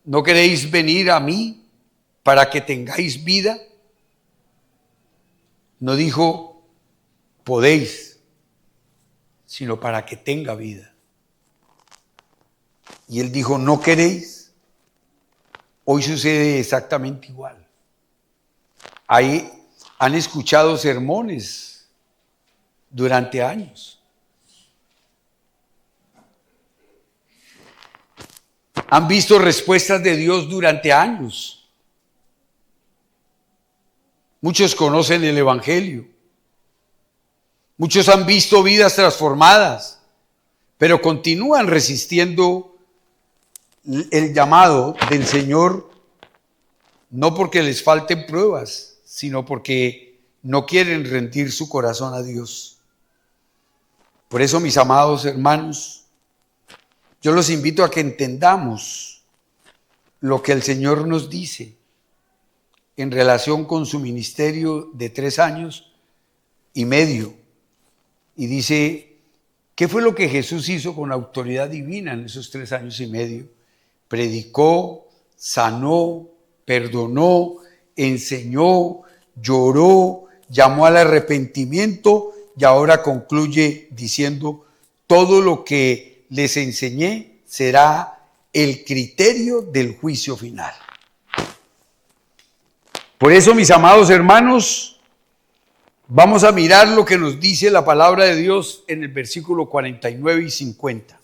¿No queréis venir a mí para que tengáis vida? No dijo podéis, sino para que tenga vida. Y él dijo no queréis. Hoy sucede exactamente igual. Ahí han escuchado sermones durante años. Han visto respuestas de Dios durante años. Muchos conocen el Evangelio. Muchos han visto vidas transformadas, pero continúan resistiendo el llamado del Señor, no porque les falten pruebas, sino porque no quieren rendir su corazón a Dios. Por eso, mis amados hermanos, yo los invito a que entendamos lo que el Señor nos dice en relación con su ministerio de 3 años y medio. Y dice, ¿qué fue lo que Jesús hizo con autoridad divina en esos 3 años y medio? Predicó, sanó, perdonó, enseñó, lloró, llamó al arrepentimiento y ahora concluye diciendo, todo lo que les enseñé será el criterio del juicio final. Por eso, mis amados hermanos, vamos a mirar lo que nos dice la palabra de Dios en el versículo 49 y 50.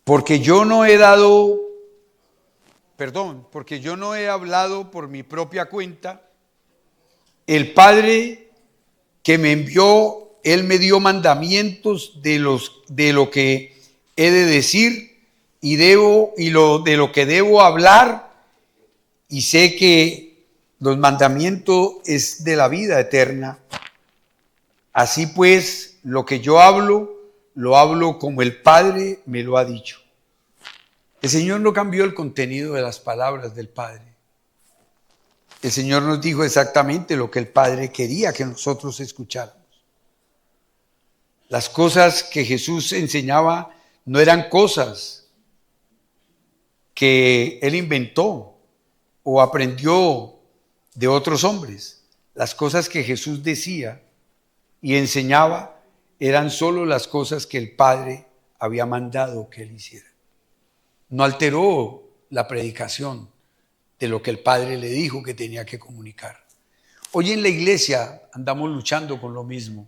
Porque yo no he hablado por mi propia cuenta, el Padre que me envió, Él me dio mandamientos de lo que he de decir de lo que debo hablar, y sé que los mandamientos es de la vida eterna. Así pues, lo que yo hablo, lo hablo como el Padre me lo ha dicho. El Señor no cambió el contenido de las palabras del Padre. El Señor nos dijo exactamente lo que el Padre quería que nosotros escucháramos. Las cosas que Jesús enseñaba no eran cosas que Él inventó o aprendió de otros hombres. Las cosas que Jesús decía y enseñaba eran solo las cosas que el Padre había mandado que Él hiciera. No alteró la predicación de lo que el Padre le dijo que tenía que comunicar. Hoy en la iglesia andamos luchando con lo mismo.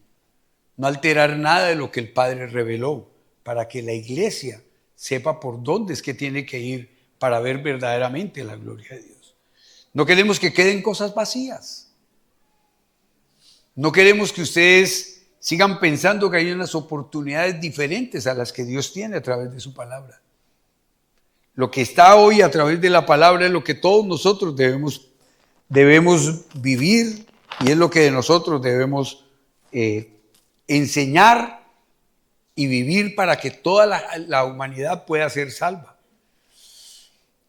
No alterar nada de lo que el Padre reveló, para que la iglesia sepa por dónde es que tiene que ir para ver verdaderamente la gloria de Dios. No queremos que queden cosas vacías. No queremos que ustedes sigan pensando que hay unas oportunidades diferentes a las que Dios tiene a través de su palabra. Lo que está hoy a través de la palabra es lo que todos nosotros debemos vivir, y es lo que de nosotros debemos enseñar y vivir para que toda la humanidad pueda ser salva.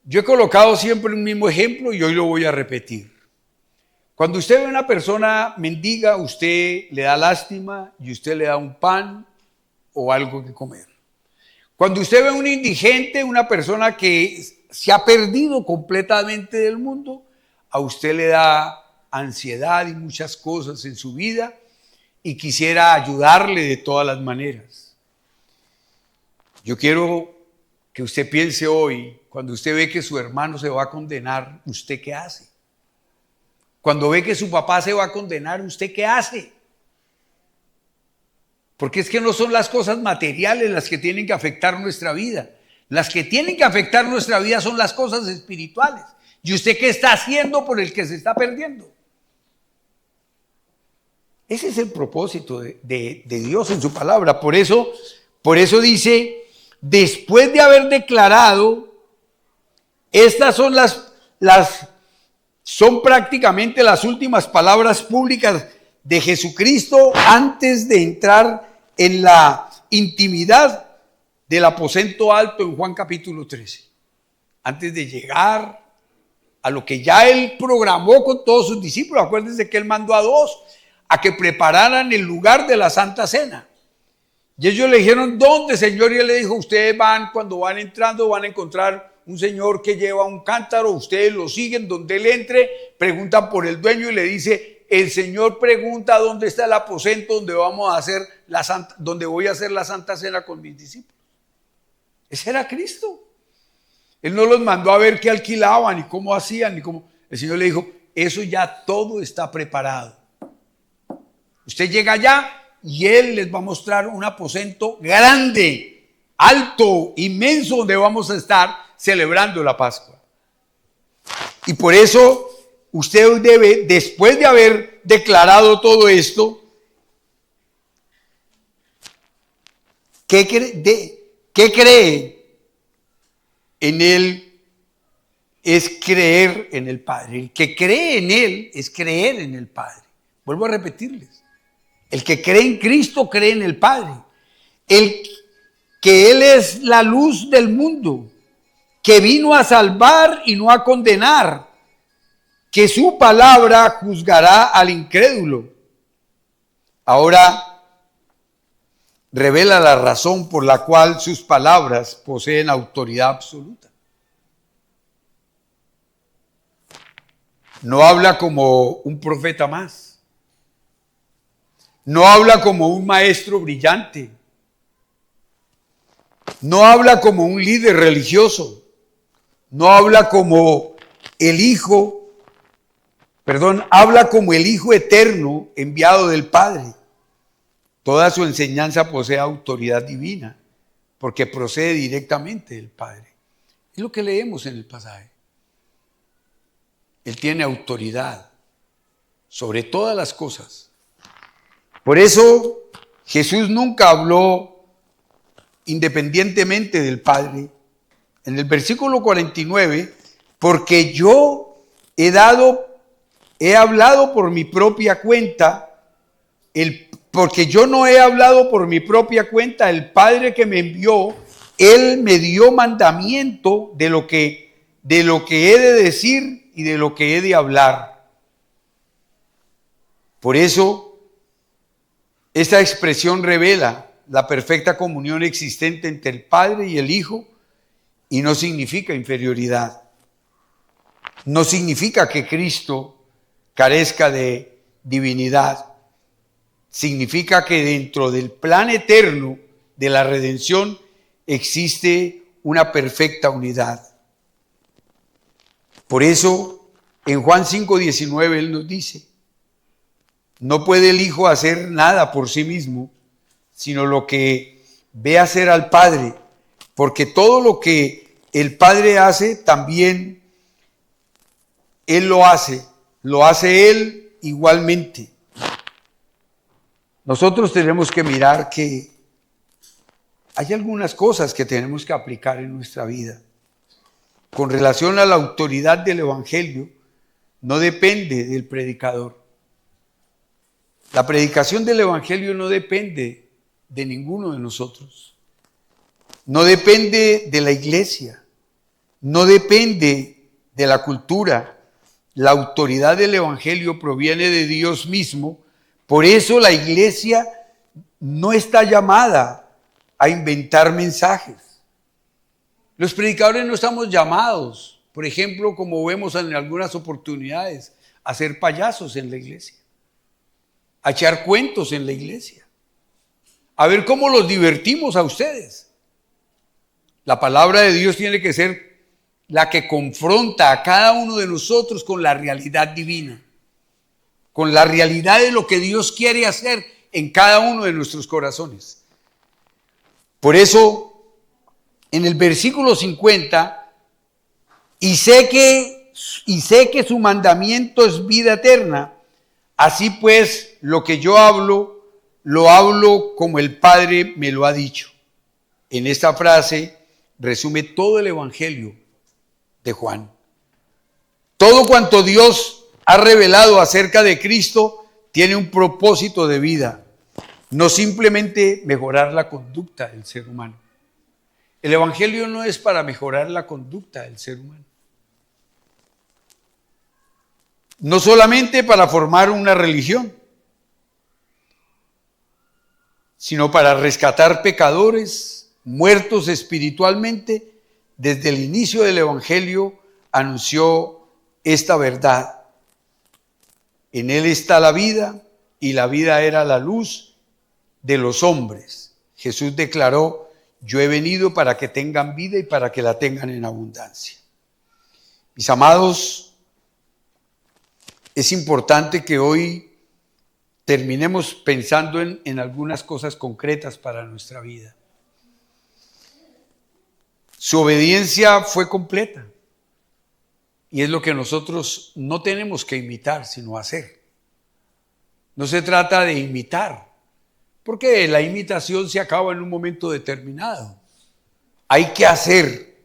Yo he colocado siempre un mismo ejemplo y hoy lo voy a repetir. Cuando usted ve a una persona mendiga, usted le da lástima y usted le da un pan o algo que comer. Cuando usted ve a un indigente, una persona que se ha perdido completamente del mundo, a usted le da ansiedad y muchas cosas en su vida y quisiera ayudarle de todas las maneras. Yo quiero que usted piense hoy, cuando usted ve que su hermano se va a condenar, ¿usted qué hace? Cuando ve que su papá se va a condenar, ¿usted qué hace? Porque es que no son las cosas materiales las que tienen que afectar nuestra vida. Las que tienen que afectar nuestra vida son las cosas espirituales. ¿Y usted qué está haciendo por el que se está perdiendo? Ese es el propósito de Dios en su palabra. Por eso dice, después de haber declarado, estas son prácticamente las últimas palabras públicas de Jesucristo antes de entrar en la intimidad del aposento alto en Juan capítulo 13. Antes de llegar a lo que ya Él programó con todos sus discípulos. Acuérdense que Él mandó a 2 a que prepararan el lugar de la Santa Cena. Y ellos le dijeron, ¿dónde, Señor? Y Él le dijo, ustedes cuando van entrando, van a encontrar un señor que lleva un cántaro, ustedes lo siguen, donde Él entre, preguntan por el dueño y le dice, el Señor pregunta dónde está el aposento donde donde voy a hacer la Santa Cena con mis discípulos. Ese era Cristo. Él no los mandó a ver qué alquilaban y cómo hacían ni cómo. El Señor le dijo, eso ya todo está preparado. Usted llega allá y Él les va a mostrar un aposento grande, alto, inmenso, donde vamos a estar celebrando la Pascua. Y por eso usted debe, después de haber declarado todo esto, ¿qué cree? En Él es creer en el Padre. El que cree en Él es creer en el Padre. Vuelvo a repetirles. El que cree en Cristo cree en el Padre. Que Él es la luz del mundo, que vino a salvar y no a condenar, que su palabra juzgará al incrédulo. Ahora revela la razón por la cual sus palabras poseen autoridad absoluta. No habla como un profeta más. No habla como un maestro brillante. No habla como un líder religioso. No habla como habla como el Hijo eterno enviado del Padre. Toda su enseñanza posee autoridad divina, porque procede directamente del Padre. Es lo que leemos en el pasaje. Él tiene autoridad. sobre todas las cosas. Por eso Jesús nunca habló independientemente del Padre. En el versículo 49, porque yo he hablado por mi propia cuenta, porque yo no he hablado por mi propia cuenta, el Padre que me envió, Él me dio mandamiento de lo que he de decir y de lo que he de hablar. Por eso, esta expresión revela la perfecta comunión existente entre el Padre y el Hijo y no significa inferioridad. No significa que Cristo carezca de divinidad. Significa que dentro del plan eterno de la redención existe una perfecta unidad. Por eso, en Juan 5:19 Él nos dice, no puede el Hijo hacer nada por sí mismo, sino lo que ve hacer al Padre, porque todo lo que el Padre hace, también Él lo hace Él igualmente. Nosotros tenemos que mirar que hay algunas cosas que tenemos que aplicar en nuestra vida. Con relación a la autoridad del Evangelio, no depende del predicador. La predicación del Evangelio no depende de ninguno de nosotros. No depende de la iglesia. No depende de la cultura. La autoridad del Evangelio proviene de Dios mismo. Por eso la iglesia no está llamada a inventar mensajes. Los predicadores no estamos llamados, por ejemplo, como vemos en algunas oportunidades, a ser payasos en la iglesia, a echar cuentos en la iglesia, a ver cómo los divertimos a ustedes. La palabra de Dios tiene que ser la que confronta a cada uno de nosotros con la realidad divina, con la realidad de lo que Dios quiere hacer en cada uno de nuestros corazones. Por eso, en el versículo 50, y sé que su mandamiento es vida eterna, así pues lo que yo hablo, lo hablo como el Padre me lo ha dicho. En esta frase resume todo el Evangelio de Juan. Todo cuanto Dios ha revelado acerca de Cristo tiene un propósito de vida, no simplemente mejorar la conducta del ser humano. El Evangelio no es para mejorar la conducta del ser humano. No solamente para formar una religión, sino para rescatar pecadores muertos espiritualmente. Desde el inicio del Evangelio anunció esta verdad. En Él está la vida y la vida era la luz de los hombres. Jesús declaró, yo he venido para que tengan vida y para que la tengan en abundancia. Mis amados, es importante que hoy terminemos pensando en algunas cosas concretas para nuestra vida. Su obediencia fue completa y es lo que nosotros no tenemos que imitar, sino hacer. No se trata de imitar, porque la imitación se acaba en un momento determinado. Hay que hacer.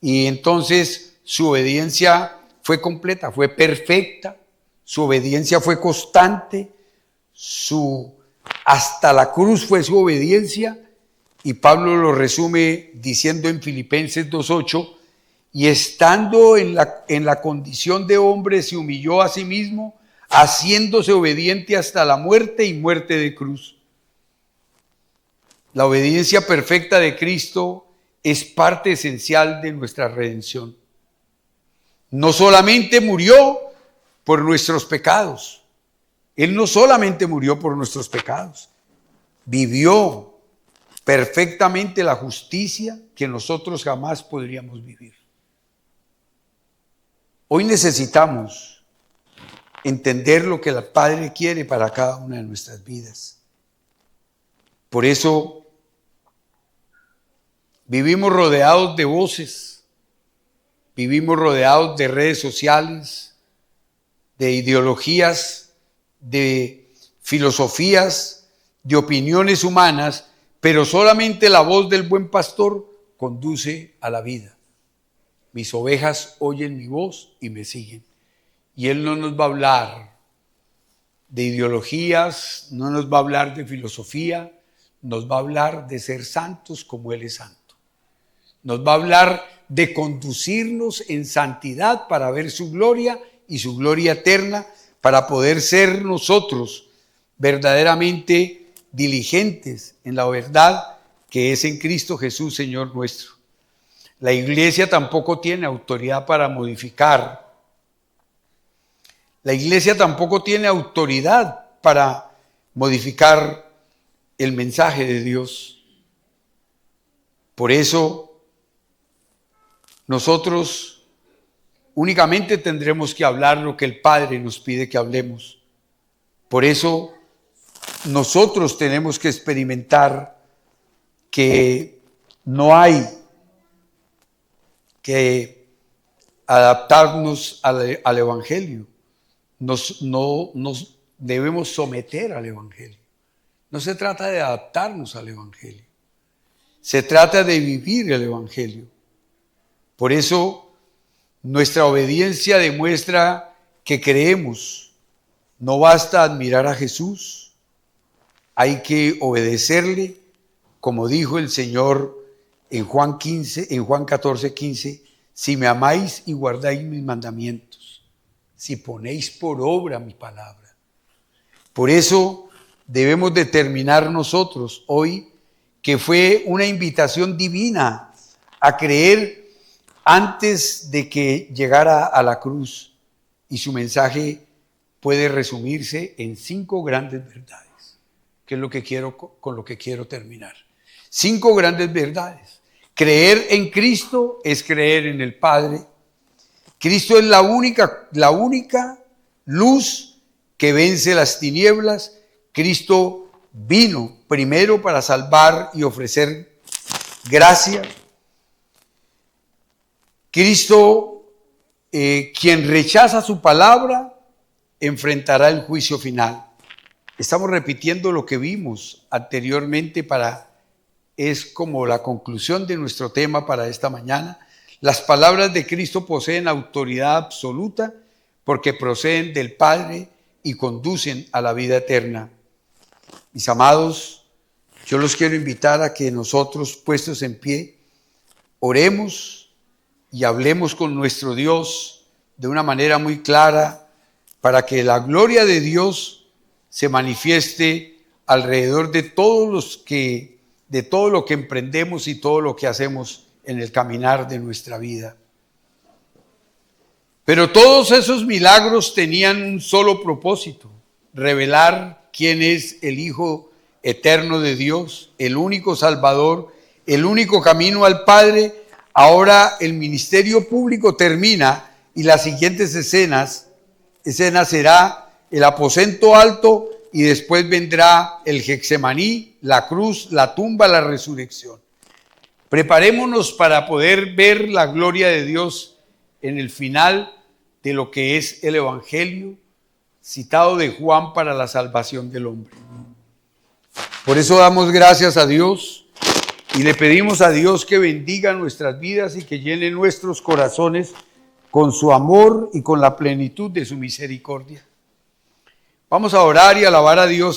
Y entonces su obediencia fue completa, fue perfecta. Su obediencia fue constante. Hasta la cruz fue su obediencia. Y Pablo lo resume diciendo en Filipenses 2:8, y estando en la condición de hombre se humilló a sí mismo, haciéndose obediente hasta la muerte y muerte de cruz. La obediencia perfecta de Cristo es parte esencial de nuestra redención. No solamente murió por nuestros pecados. Él no solamente murió por nuestros pecados. Vivió perfectamente la justicia que nosotros jamás podríamos vivir. Hoy necesitamos entender lo que el Padre quiere para cada una de nuestras vidas. Por eso vivimos rodeados de voces, vivimos rodeados de redes sociales, de ideologías de filosofías, de opiniones humanas, pero solamente la voz del buen pastor conduce a la vida. Mis ovejas oyen mi voz y me siguen. Y Él no nos va a hablar de ideologías, no nos va a hablar de filosofía, nos va a hablar de ser santos como Él es santo. Nos va a hablar de conducirnos en santidad para ver su gloria y su gloria eterna, para poder ser nosotros verdaderamente diligentes en la verdad que es en Cristo Jesús, Señor nuestro. La iglesia tampoco tiene autoridad para modificar. La iglesia tampoco tiene autoridad para modificar el mensaje de Dios. Por eso, nosotros únicamente tendremos que hablar lo que el Padre nos pide que hablemos. Por eso, nosotros tenemos que experimentar que no hay que adaptarnos al Evangelio. No nos debemos someter al Evangelio. No se trata de adaptarnos al Evangelio. Se trata de vivir el Evangelio. Por eso, nuestra obediencia demuestra que creemos. No basta admirar a Jesús, hay que obedecerle, como dijo el Señor en Juan 14:15, si me amáis y guardáis mis mandamientos, si ponéis por obra mi palabra. Por eso debemos determinar nosotros hoy que fue una invitación divina a creer antes de que llegara a la cruz, y su mensaje puede resumirse en 5 grandes verdades, que es con lo que quiero terminar. 5 grandes verdades. Creer en Cristo es creer en el Padre. Cristo es la única luz que vence las tinieblas. Cristo vino primero para salvar y ofrecer gracia. Cristo, quien rechaza su palabra, enfrentará el juicio final. Estamos repitiendo lo que vimos anteriormente es como la conclusión de nuestro tema para esta mañana. Las palabras de Cristo poseen autoridad absoluta porque proceden del Padre y conducen a la vida eterna. Mis amados, yo los quiero invitar a que nosotros, puestos en pie, oremos y hablemos con nuestro Dios de una manera muy clara para que la gloria de Dios se manifieste alrededor de todo lo que emprendemos y todo lo que hacemos en el caminar de nuestra vida. Pero todos esos milagros tenían un solo propósito: revelar quién es el Hijo eterno de Dios, el único Salvador, el único camino al Padre. Ahora el ministerio público termina y las siguientes escenas será el aposento alto y después vendrá el Getsemaní, la cruz, la tumba, la resurrección. Preparémonos para poder ver la gloria de Dios en el final de lo que es el Evangelio citado de Juan para la salvación del hombre. Por eso damos gracias a Dios y le pedimos a Dios que bendiga nuestras vidas y que llene nuestros corazones con su amor y con la plenitud de su misericordia. Vamos a orar y alabar a Dios.